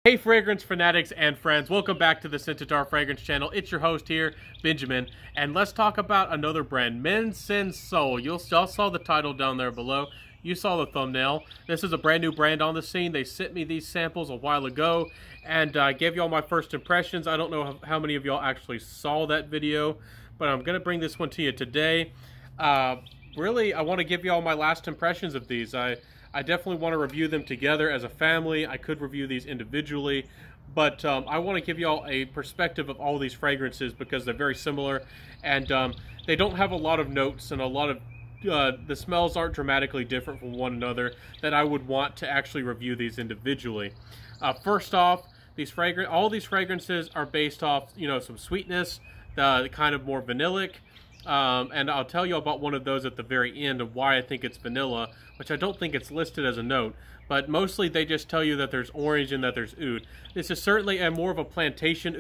Hey fragrance fanatics and friends, welcome back to the Centaur Fragrance channel. It's your host here, Benjamin, and let's talk about another brand, Mensonsol. You all saw the title down there below. You saw the thumbnail. This is a brand new brand on the scene. They sent me these samples a while ago, and I gave y'all my first impressions. I don't know how many of y'all actually saw that video, but I'm going to bring this one to you today. Really, I want to give y'all my last impressions of these. I definitely want to review them together as a family. I could review these individually, but I want to give y'all a perspective of all these fragrances because they're very similar, and they don't have a lot of notes, and a lot of the smells aren't dramatically different from one another that I would want to actually review these individually. First off, all these fragrances are based off, some sweetness, the kind of more vanillic. And I'll tell you about one of those at the very end of why I think it's vanilla, which I don't think it's listed as a note, but mostly they just tell you that there's orange and that there's oud. This is certainly more of a plantation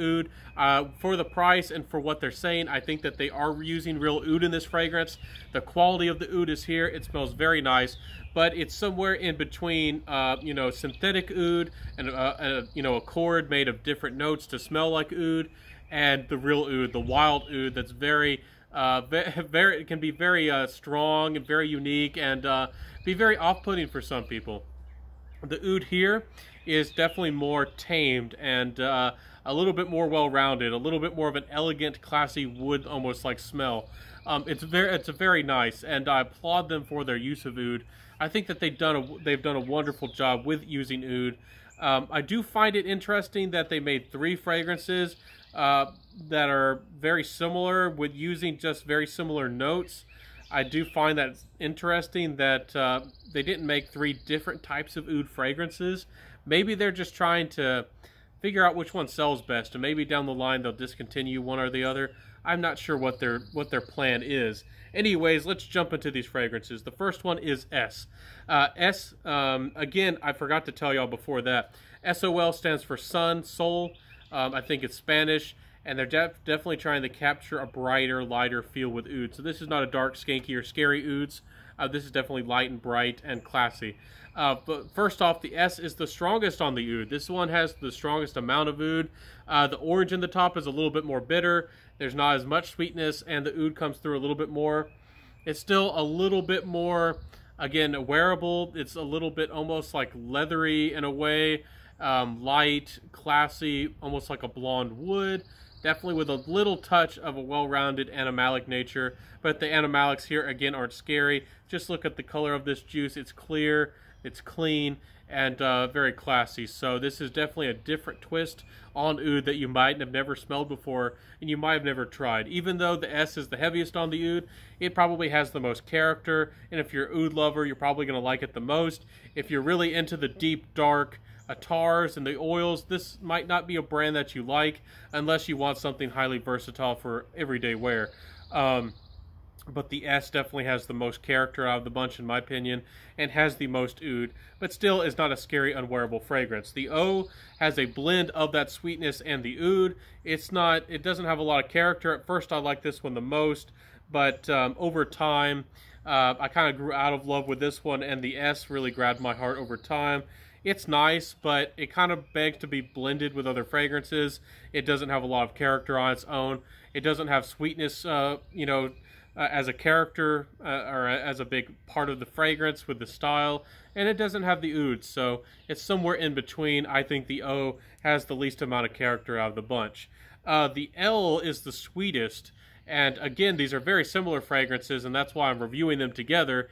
oud. For the price and for what they're saying, I think that they are using real oud in this fragrance. The quality of the oud is here. It smells very nice, but it's somewhere in between, synthetic oud and, a cord made of different notes to smell like oud, and the real oud, the wild oud that's it can be very strong and very unique, and be very off-putting for some people. The oud here is definitely more tamed and a little bit more well-rounded, a little bit more of an elegant, classy wood, almost like smell. It's very nice, and I applaud them for their use of oud. I think that they've done a wonderful job with using oud. I do find it interesting that they made 3 fragrances that are very similar with using just very similar notes. I do find that interesting that they didn't make 3 different types of oud fragrances. Maybe they're just trying to figure out which one sells best, and maybe down the line they'll discontinue one or the other. I'm not sure what their plan is. Anyways, let's jump into these fragrances. The first one is S. Again, I forgot to tell y'all before that. SOL stands for Sun, Soul. I think it's Spanish, and they're definitely trying to capture a brighter, lighter feel with oud. So this is not a dark, skanky, or scary ouds. This is definitely light and bright and classy. But first off, the S is the strongest on the oud. This one has the strongest amount of oud. The orange in the top is a little bit more bitter. There's not as much sweetness, and the oud comes through a little bit more. It's still a little bit more, again, wearable. It's a little bit almost like leathery in a way. Light, classy, almost like a blonde wood. Definitely with a little touch of a well-rounded animalic nature. But the animalics here, again, aren't scary. Just look at the color of this juice. It's clear, it's clean, and very classy. So this is definitely a different twist on oud that you might have never smelled before, and you might have never tried. Even though the S is the heaviest on the oud, it probably has the most character, and if you're an oud lover, you're probably going to like it the most. If you're really into the deep, dark tars and the oils, this might not be a brand that you like unless you want something highly versatile for everyday wear. But the S definitely has the most character out of the bunch, in my opinion, and has the most oud, but still is not a scary, unwearable fragrance. The O has a blend of that sweetness and the oud. It doesn't have a lot of character. At first, I like this one the most, but over time, I kind of grew out of love with this one, and the S really grabbed my heart over time. It's nice, but it kind of begs to be blended with other fragrances. It doesn't have a lot of character on its own. It doesn't have sweetness, as a character or as a big part of the fragrance with the style, and it doesn't have the oud, so it's somewhere in between. I think the O has the least amount of character out of the bunch. The L is the sweetest, and again, these are very similar fragrances, and that's why I'm reviewing them together.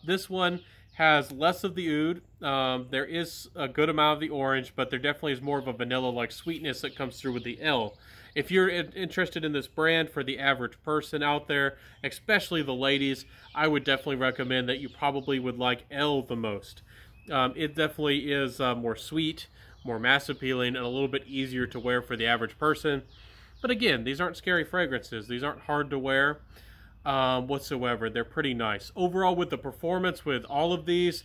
This one has less of the oud. There is a good amount of the orange, but there definitely is more of a vanilla-like sweetness that comes through with the L. If you're interested in this brand for the average person out there, especially the ladies, I would definitely recommend that you probably would like L the most. It definitely is more sweet, more mass appealing, and a little bit easier to wear for the average person. But again, these aren't scary fragrances. These aren't hard to wear whatsoever. They're pretty nice. Overall, with the performance with all of these,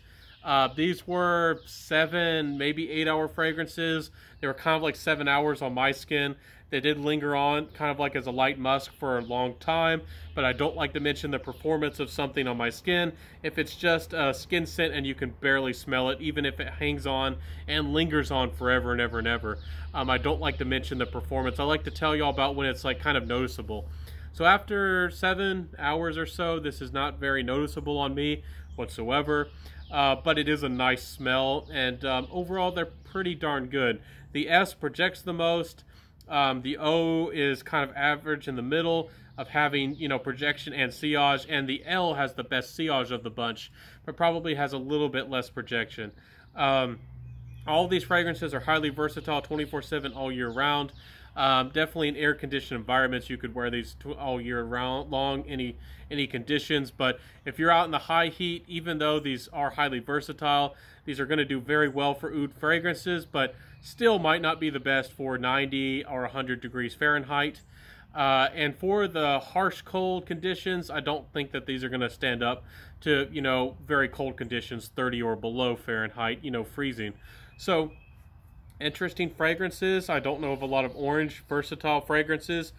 These were 7, maybe 8-hour fragrances. They were kind of like 7 hours on my skin. They did linger on kind of like as a light musk for a long time, but I don't like to mention the performance of something on my skin. If it's just a skin scent and you can barely smell it, even if it hangs on and lingers on forever and ever and ever, I don't like to mention the performance. I like to tell you all about when it's like kind of noticeable. So after 7 hours or so, this is not very noticeable on me whatsoever, but it is a nice smell, and overall they're pretty darn good. The S projects the most. The O is kind of average in the middle of having, you know, projection and sillage, and the L has the best sillage of the bunch, but probably has a little bit less projection. All of these fragrances are highly versatile, 24/7 all year round. Definitely in air-conditioned environments, you could wear these all year round, long, any conditions. But if you're out in the high heat, even though these are highly versatile, these are going to do very well for oud fragrances, but still might not be the best for 90 or 100 degrees Fahrenheit. And for the harsh cold conditions, I don't think that these are going to stand up to, you know, very cold conditions, 30 or below Fahrenheit, you know, freezing. So interesting fragrances. I don't know of a lot of orange versatile fragrances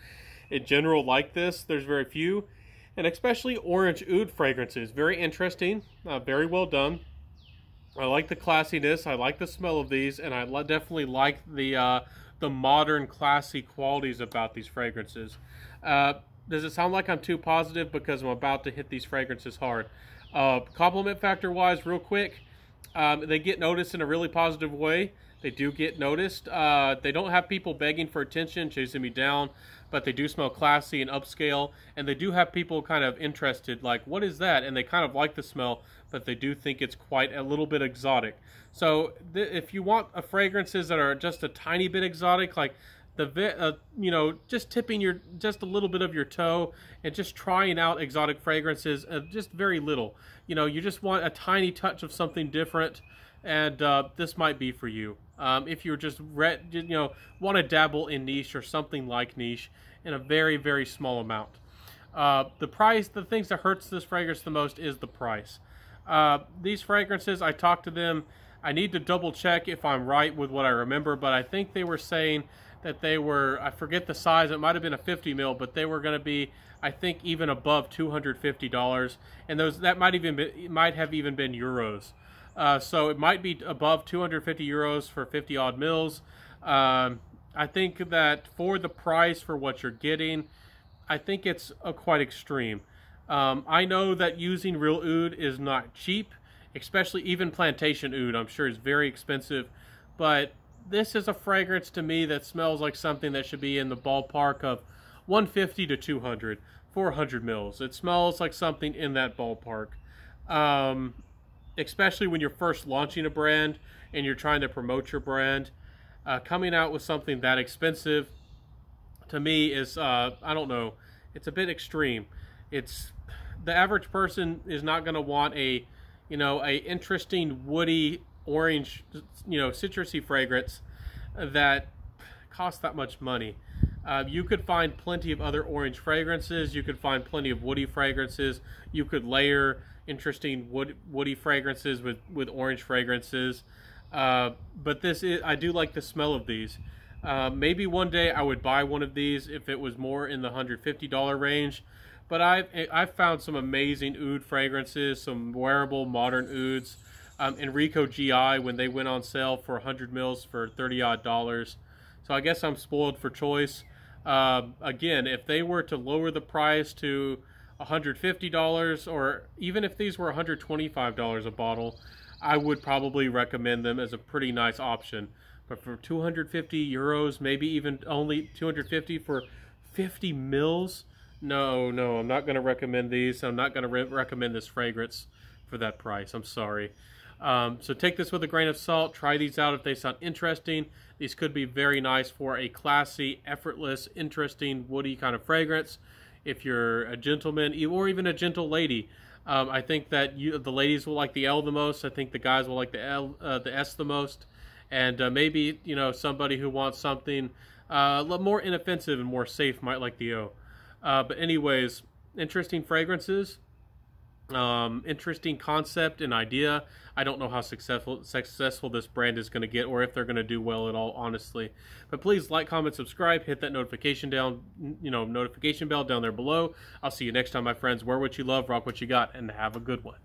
in general like this. There's very few, and especially orange oud fragrances. Very interesting, very well done. I like the classiness, I like the smell of these, and I definitely like the modern classy qualities about these fragrances. Does it sound like I'm too positive because I'm about to hit these fragrances hard? Compliment factor wise, real quick, they get noticed in a really positive way. They do get noticed. They don't have people begging for attention, chasing me down, but they do smell classy and upscale, and they do have people kind of interested, like, what is that? And they kind of like the smell, but they do think it's quite a little bit exotic. So if you want fragrances that are just a tiny bit exotic, like you know, just tipping just a little bit of your toe and just trying out exotic fragrances, just very little. You know, you just want a tiny touch of something different, and this might be for you. If you're just you know, want to dabble in niche or something like niche in a very, very small amount. The price, the things that hurts this fragrance the most is the price. These fragrances, I talked to them, I need to double check if I'm right with what I remember, but I think they were saying that they were, I forget the size, it might have been a 50 mil, but they were going to be, I think, even above $250, and that might have even been euros. So it might be above 250 euros for 50 odd mils. I think that for the price for what you're getting, I think it's quite extreme. I know that using real oud is not cheap, especially even plantation oud, I'm sure is very expensive, but this is a fragrance to me that smells like something that should be in the ballpark of 150 to 200, 400 mils. It smells like something in that ballpark. Especially when you're first launching a brand and you're trying to promote your brand. Coming out with something that expensive, to me, is, I don't know, it's a bit extreme. The average person is not going to want a interesting woody orange, you know, citrusy fragrance that costs that much money. You could find plenty of other orange fragrances. You could find plenty of woody fragrances. You could layer interesting woody fragrances with orange fragrances. But I do like the smell of these. Maybe one day I would buy one of these if it was more in the $150 range. But I've found some amazing oud fragrances, some wearable modern ouds. Enrico GI, when they went on sale for 100 mils for 30 odd dollars. So I guess I'm spoiled for choice. Again, if they were to lower the price to $150, or even if these were $125 a bottle, I would probably recommend them as a pretty nice option. But for 250 euros, maybe even only 250 for 50 mils, no, I'm not going to recommend these. I'm not going to recommend this fragrance for that price. I'm sorry. So take this with a grain of salt. Try these out if they sound interesting. These could be very nice for a classy, effortless, interesting, woody kind of fragrance. If you're a gentleman or even a gentle lady, I think that the ladies will like the L the most. I think the guys will like the S the most. And maybe, you know, somebody who wants something a little more inoffensive and more safe might like the O. But anyways, interesting fragrances. Interesting concept and idea. I don't know how successful this brand is going to get, or if they're going to do well at all, honestly. But please like, comment, subscribe, hit that notification notification bell down there below. I'll see you next time, my friends. Wear what you love, rock what you got, and have a good one.